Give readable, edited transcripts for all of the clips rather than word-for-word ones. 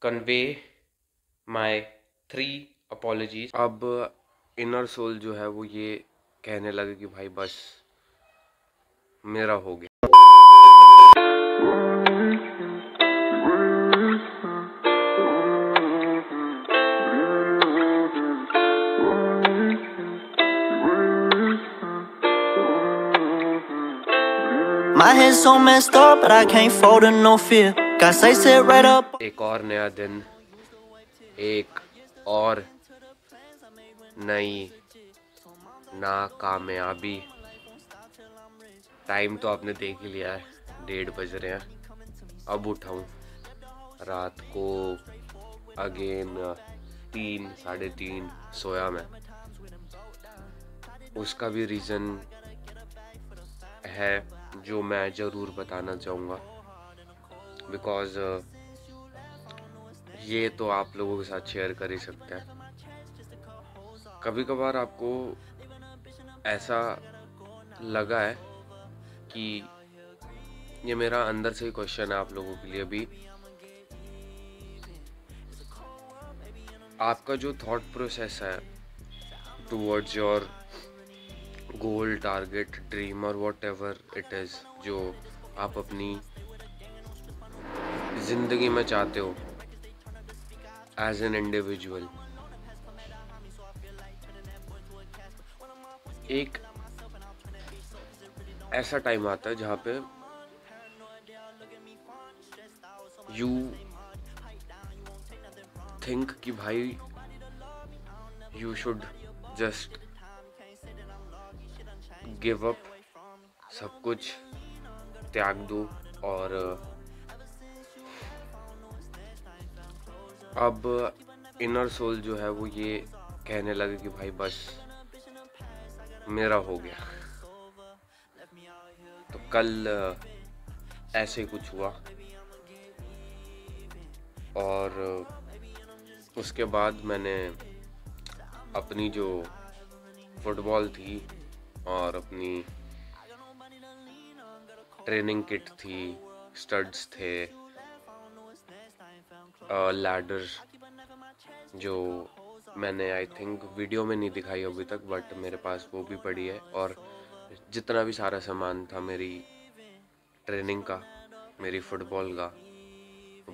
Convey my 3 apologies. अब inner soul जो है वो ये कहने लगे कि भाई बस मेरा हो गया। My head's so messed up, but I can't fold to no fear. Got say sit right up. एक और नया दिन, एक और नई नाकामयाबी। टाइम तो आपने देख ही लिया है, 1:30 बज रहे हैं। अब उठाऊं रात को अगेन 3 साढ़े 3 सोया मैं। उसका भी रीज़न है जो मैं ज़रूर बताना चाहूँगा, बिकॉज़ ये तो आप लोगों के साथ शेयर कर ही सकते हैं। कभी कभार आपको ऐसा लगा है कि ये मेरा अंदर से ही क्वेश्चन है आप लोगों के लिए भी, आपका जो थॉट प्रोसेस है towards your goal, target, dream और वॉट एवर इट इज़ जो आप अपनी ज़िंदगी में चाहते हो एज एन इंडिविजुअल, एक ऐसा टाइम आता है जहाँ पे यू थिंक कि भाई you should just give up, सब कुछ त्याग दो। और अब इनर सोल जो है वो ये कहने लगे कि भाई बस मेरा हो गया। तो कल ऐसे ही कुछ हुआ और उसके बाद मैंने अपनी जो फुटबॉल थी और अपनी ट्रेनिंग किट थी, स्टड्स थे, लैडर जो मैंने आई थिंक वीडियो में नहीं दिखाई अभी तक, बट मेरे पास वो भी पड़ी है। और जितना भी सारा सामान था मेरी ट्रेनिंग का, मेरी फुटबॉल का,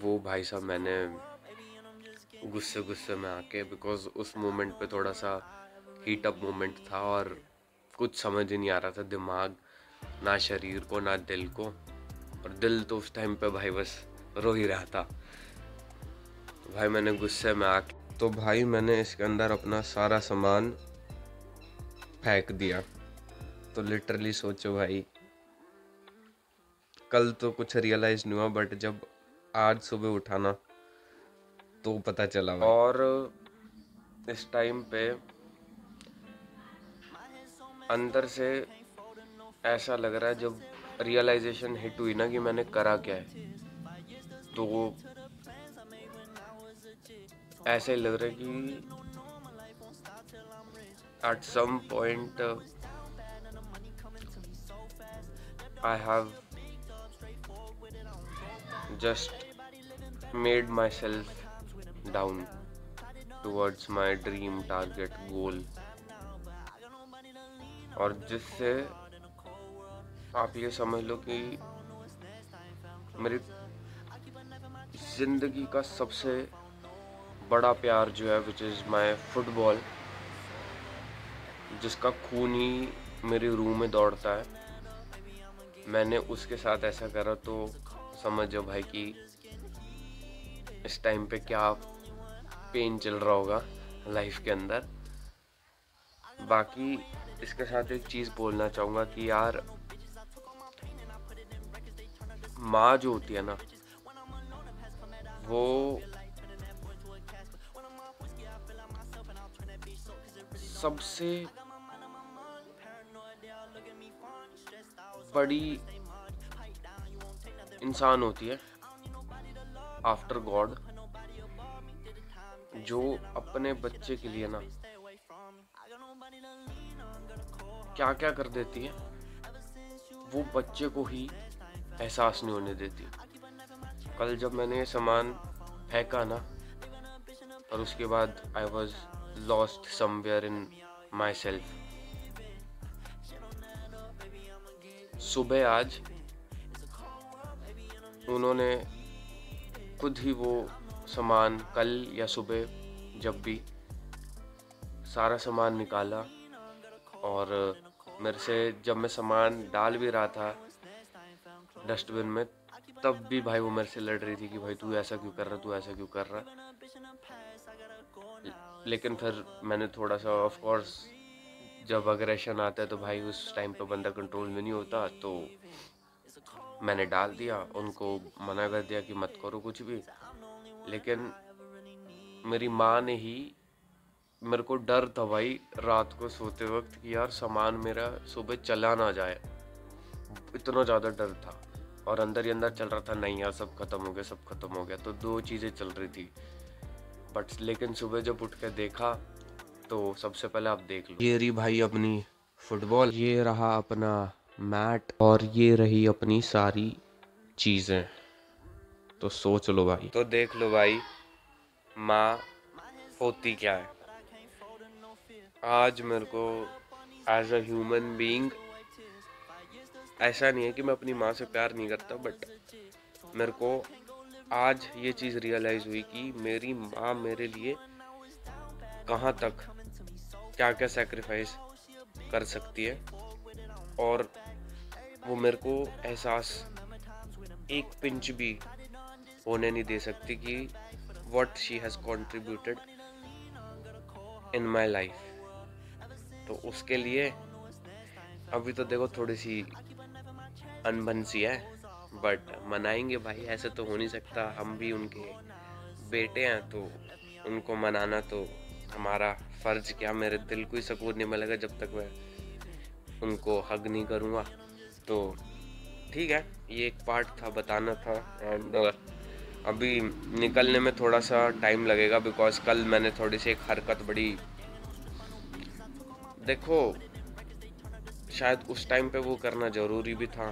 वो भाई साहब मैंने गुस्से में आके, बिकॉज उस मोमेंट पे थोड़ा सा हीट अप मोमेंट था और कुछ समझ ही नहीं आ रहा था, दिमाग ना शरीर को ना दिल को। और दिल तो उस टाइम पे भाई बस रो ही रहा था। भाई मैंने गुस्से में आके तो भाई मैंने इसके अंदर अपना सारा सामान फेंक दिया। तो लिटरली सोचो भाई, कल तो कुछ रियलाइज नहीं हुआ, बट जब आज सुबह उठा ना तो पता चला भाई। और इस टाइम पे अंदर से ऐसा लग रहा है, जब रियलाइजेशन हिट हुई ना कि मैंने करा क्या है, तो ऐसे ही लग रहा है कि at some point I have just made myself down towards my dream, target, goal. और जिससे आप ये समझ लो कि मेरी ज़िंदगी का सबसे बड़ा प्यार जो है, विच इज़ माई फुटबॉल, जिसका खून ही मेरी रूह में दौड़ता है, मैंने उसके साथ ऐसा करा। तो समझो भाई कि इस टाइम पे क्या पेन चल रहा होगा लाइफ के अंदर। बाकी इसके साथ एक चीज़ बोलना चाहूँगा कि यार, माँ जो होती है ना, वो सबसे बड़ी इंसान होती है आफ्टर गॉड, जो अपने बच्चे के लिए ना क्या क्या कर देती है, वो बच्चे को ही एहसास नहीं होने देती। कल जब मैंने ये सामान फेंका ना, और उसके बाद I was lost somewhere in my self. सुबह आज उन्होंने खुद ही वो सामान, कल या सुबह जब भी, सारा सामान निकाला, और मेरे से जब मैं सामान डाल भी रहा था डस्टबिन में, तब भी भाई वो मेरे से लड़ रही थी कि भाई तू ऐसा क्यों कर रहा, तू ऐसा क्यों कर रहा। लेकिन फिर मैंने थोड़ा सा, ऑफ कोर्स जब अग्रेशन आता है तो भाई उस टाइम पे बंदा कंट्रोल में नहीं होता, तो मैंने डाल दिया, उनको मना कर दिया कि मत करो कुछ भी। लेकिन मेरी माँ ने ही, मेरे को डर था भाई रात को सोते वक्त कि यार सामान मेरा सुबह चला ना जाए, इतना ज़्यादा डर था। और अंदर ही अंदर चल रहा था नहीं यार सब खत्म हो गया, सब खत्म हो गया। तो दो चीज़ें चल रही थी। बट लेकिन सुबह जब उठ के देखा तो सबसे पहले आप देख लो, ये रही भाई अपनी फुटबॉल, ये रहा अपना मैट, और ये रही अपनी सारी चीज़ें। तो सोच लो भाई, तो देख लो भाई माँ होती क्या है। आज मेरे को एज अ ह्यूमन बीइंग, ऐसा नहीं है कि मैं अपनी माँ से प्यार नहीं करता, बट मेरे को आज ये चीज़ रियलाइज़ हुई कि मेरी माँ मेरे लिए कहाँ तक क्या क्या सैक्रिफाइस कर सकती है, और वो मेरे को एहसास एक पिंच भी होने नहीं दे सकती कि what she has contributed in my life. तो उसके लिए अभी तो देखो थोड़ी सी अनबन सी है, बट मनाएंगे भाई, ऐसे तो हो नहीं सकता। हम भी उनके बेटे हैं, तो उनको मनाना तो हमारा फ़र्ज क्या। मेरे दिल को ही सुकून नहीं मिलेगा जब तक मैं उनको हग नहीं करूँगा। तो ठीक है, ये एक पार्ट था, बताना था। एंड अभी निकलने में थोड़ा सा टाइम लगेगा, बिकॉज कल मैंने थोड़ी सी एक हरकत, बड़ी, देखो शायद उस टाइम पे वो करना ज़रूरी भी था,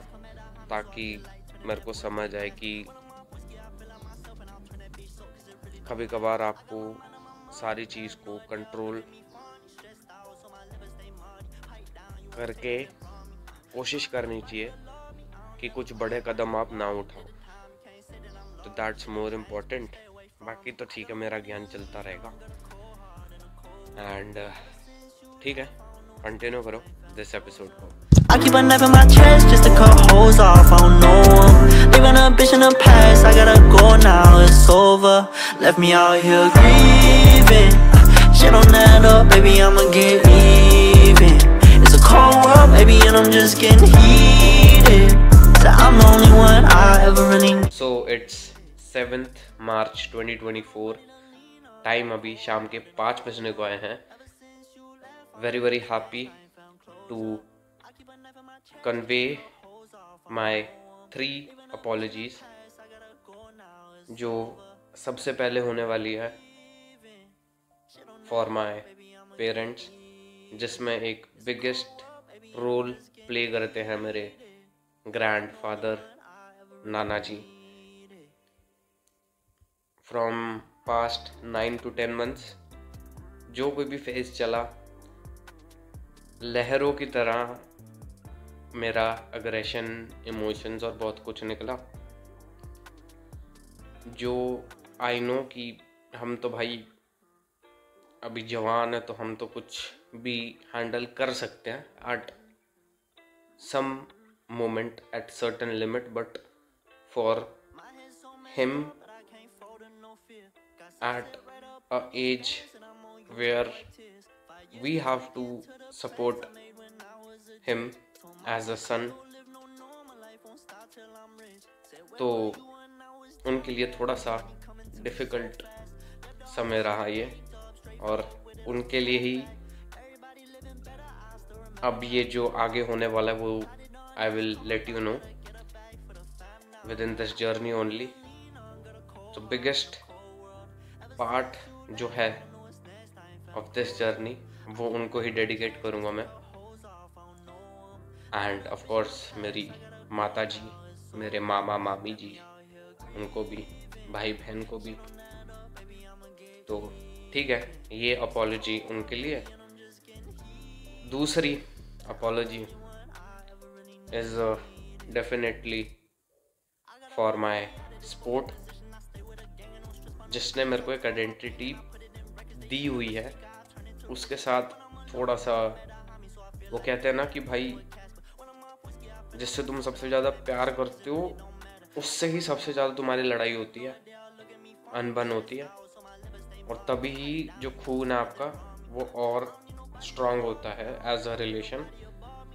ताकि मेरे को समझ आए कि कभी कभार आपको सारी चीज़ को कंट्रोल करके कोशिश करनी चाहिए कि कुछ बड़े कदम आप ना उठाओ। तो दैट्स मोर इम्पोर्टेंट। बाकी तो ठीक है, मेरा ज्ञान चलता रहेगा। एंड ठीक है, कंटिन्यू करो दिस एपिसोड को। I keep a knife in my chest just to cut holes off, I don't know 'em. Leaving a bitch in the past, I gotta go now, it's over. Left me out here grieving. Shit don't add up, baby, I'ma get even. It's a cold world, baby, and I'm just getting heated. So I'm the only one I ever really need. So it's 7th March 2024. Time अभी शाम के 5 बजने को आए हैं। Very very happy to convey my 3 apologies, जो सबसे पहले होने वाली है फॉर माई पेरेंट्स, जिसमें एक बिगेस्ट रोल प्ले करते हैं मेरे ग्रैंडफादर नाना ji. From past 9 to 10 months जो कोई भी फेज चला, लहरों की तरह मेरा अग्रेशन, इमोशंस और बहुत कुछ निकला। जो आई नो कि हम तो भाई अभी जवान है, तो हम तो कुछ भी हैंडल कर सकते हैं at some moment, at certain limit, but for him at a age where we have to support him as a son, तो उनके लिए थोड़ा सा डिफ़िकल्ट समय रहा ये, और उनके लिए ही अब ये जो आगे होने वाला है वो I will let you know with in this journey only. तो बिगेस्ट पार्ट जो है ऑफ दिस जर्नी वो उनको ही डेडिकेट करूँगा मैं। एंड ऑफ कोर्स मेरी माता जी, मेरे मामा मामी जी, उनको भी, भाई बहन को भी तो ठीक है, ये अपॉलॉजी उनके लिए। दूसरी apology is definitely for my sport, जिसने मेरे को एक आइडेंटिटी दी हुई है। उसके साथ थोड़ा सा, वो कहते हैं ना कि भाई जिससे तुम सबसे ज़्यादा प्यार करते हो उससे ही सबसे ज़्यादा तुम्हारी लड़ाई होती है, अनबन होती है, और तभी ही जो खून है आपका वो और स्ट्रांग होता है एज अ रिलेशन।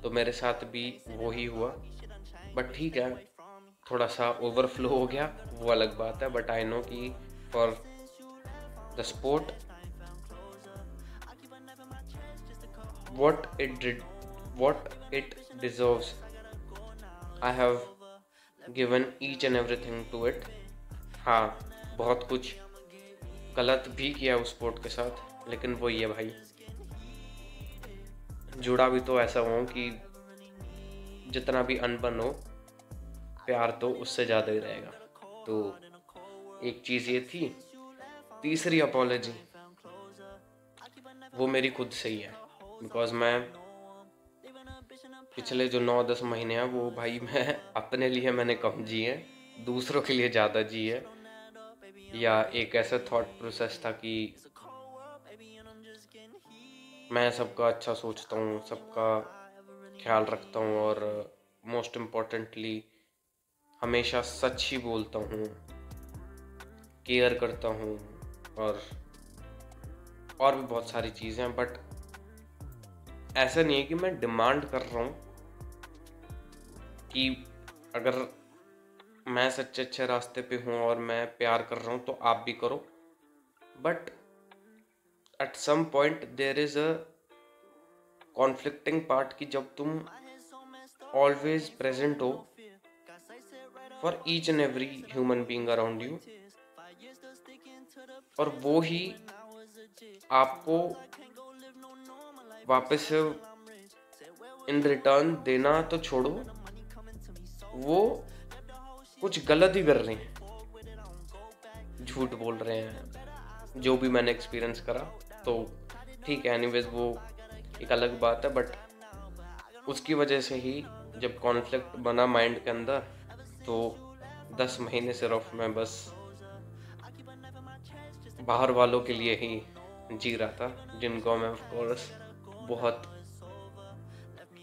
तो मेरे साथ भी वो ही हुआ, बट ठीक है, थोड़ा सा ओवरफ्लो हो गया, वो अलग बात है। बट आई नो कि for the sport what it deserves, I have given each and everything to it। हाँ, बहुत कुछ गलत भी किया उस स्पोर्ट के साथ, लेकिन वो ये भाई जुड़ा भी तो ऐसा हूँ कि जितना भी अनबन हो, प्यार तो उससे ज़्यादा ही रहेगा। तो एक चीज़ ये थी। तीसरी अपॉलॉजी वो मेरी खुद से ही है, बिकॉज मैं पिछले जो 9-10 महीने हैं वो भाई मैं अपने लिए मैंने कम जिए, दूसरों के लिए ज़्यादा जिए। या एक ऐसा थॉट प्रोसेस था कि मैं सबका अच्छा सोचता हूँ, सबका ख्याल रखता हूँ, और मोस्ट इम्पॉर्टेंटली हमेशा सच ही बोलता हूँ, केयर करता हूँ, और भी बहुत सारी चीज़ें हैं। बट ऐसा नहीं है कि मैं डिमांड कर रहा हूँ कि अगर मैं सच्चे अच्छे रास्ते पे हूँ और मैं प्यार कर रहा हूँ तो आप भी करो। But at some point there is a conflicting part कि जब तुम ऑलवेज प्रेजेंट हो for each and every human being around you, और वो ही आपको वापस इन रिटर्न देना तो छोड़ो, वो कुछ गलत ही कर रहे हैं, झूठ बोल रहे हैं, जो भी मैंने एक्सपीरियंस करा। तो ठीक है, एनीवेज वो एक अलग बात है। बट उसकी वजह से ही जब कॉन्फ्लिक्ट बना माइंड के अंदर, तो 10 महीने सिर्फ मैं बस बाहर वालों के लिए ही जी रहा था, जिनको मैं ऑफ कोर्स बहुत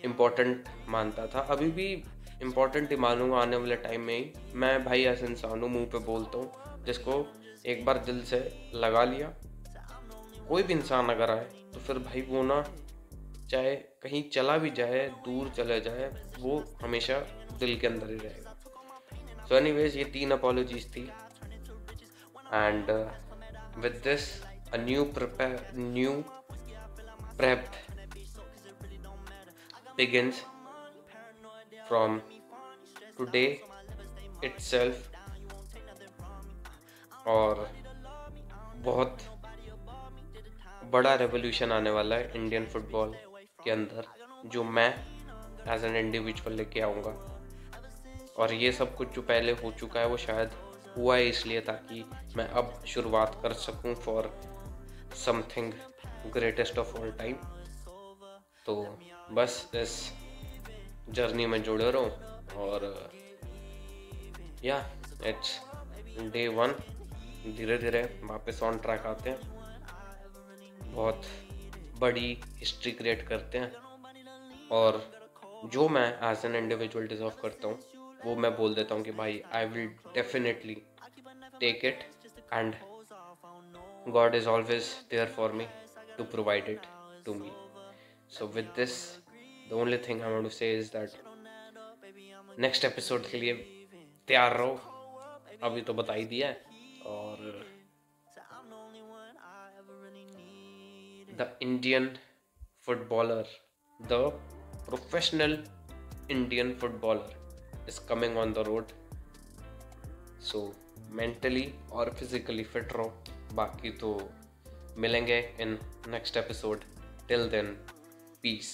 इम्पोर्टेंट मानता था, अभी भी इम्पोर्टेंट ही मानूंगा आने वाले टाइम में ही। मैं भाई ऐसा इंसान हूँ, मुंह पे बोलता हूँ, जिसको एक बार दिल से लगा लिया, कोई भी इंसान अगर आए तो फिर भाई वो ना, चाहे कहीं चला भी जाए, दूर चले जाए, वो हमेशा दिल के अंदर ही रहेगा। सो एनीवेज ये 3 अपॉलॉजीज थी, and with this a new prep begins from today itself। और बहुत बड़ा रेवोल्यूशन आने वाला है इंडियन फुटबॉल के अंदर, जो मैं एज एन इंडिविजुअल लेके आऊँगा। और ये सब कुछ जो पहले हो चुका है वो शायद हुआ है इसलिए ताकि मैं अब शुरुआत कर सकूं for something greatest of all time. तो बस इस जर्नी में जुड़े रहो, और या इट्स डे 1, धीरे धीरे वापस ऑन ट्रैक आते हैं, बहुत बड़ी हिस्ट्री क्रिएट करते हैं, और जो मैं एज एन इंडिविजुअल डिजर्व करता हूँ वो मैं बोल देता हूँ कि भाई I will definitely take it, and God is always there for me to provide it to me। So with this, the only thing I want to say is that next episode के लिए तैयार रहो, अभी तो बता ही दिया है। और the Indian footballer, the professional Indian footballer is coming on the road, so mentally और physically fit रहो। बाकी तो मिलेंगे in next episode. Till then, peace.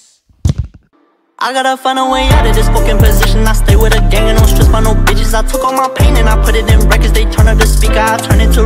I gotta find a way out of this fucking position. I stay with a gang and don't stress by no bitches. I took all my pain and I put it in records. They turn up the speaker, I turn it to